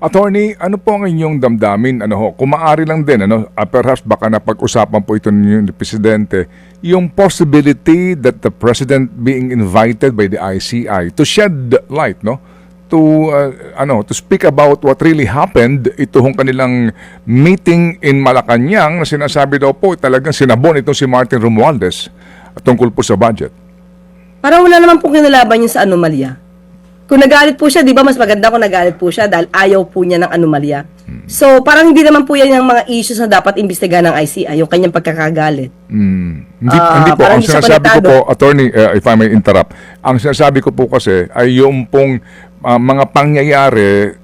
Attorney, ano po ang inyong damdamin? Ano ho, kung maaari lang din, perhaps baka napag-usapan po ito ninyo ni Presidente, yung possibility that the President being invited by the ICI to shed light, to speak about what really happened, ito hong kanilang meeting in Malacanang na sinasabi daw po talagang sinabon itong si Martin Romualdez tungkol po sa budget. Para wala naman pong kinalaban yun sa anomalya. Kung nagalit po siya, di ba mas maganda kung nagalit po siya dahil ayaw po niya ng anomalya. So, parang hindi naman po yan yung mga issues na dapat imbestigahan ng ICI, yung kanyang pagkakagalit. Hindi po. Ang parang hindi siya sinasabi ko konektado. po, Attorney, if I may interrupt, ang sinasabi ko po kasi ay yung pong mga pangyayari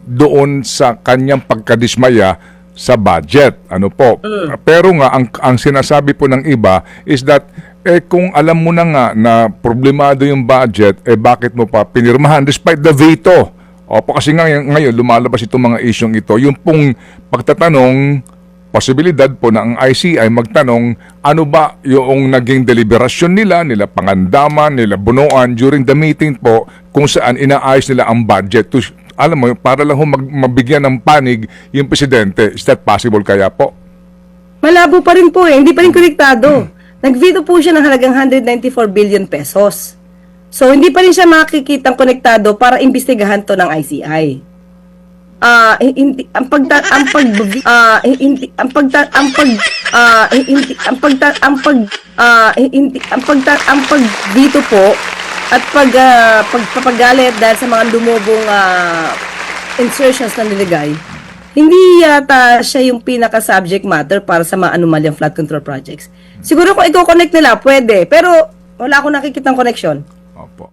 doon sa kanyang pagkadismaya sa budget. Ano po? Pero nga, ang sinasabi po ng iba is that kung alam mo na nga na problemado yung budget, bakit mo pa pinirmahan despite the veto? Opo, kasi ngayon lumalabas itong mga isyong ito. Yung pong pagtatanong, posibilidad po na ang ICI magtanong ano ba yung naging deliberasyon nila pangandaman, nila bunuan during the meeting po kung saan inaayos nila ang budget to, alam mo, para lang mabigyan ng panig yung Presidente. Is that possible kaya po? Malabo pa rin po hindi pa rin konektado. Nag-veto po siya ng halagang 194 billion pesos. So, hindi pa rin siya makikitang konektado para imbestigahan to ng ICI. Ang pag-veto po at pagpapagalit dahil sa mga lumubong insertions na nilagay, hindi yata siya yung pinaka-subject matter para sa mga anomalyang flood control projects. Siguro kung i-connect nila, pwede. Pero wala akong nakikitang connection. Opo.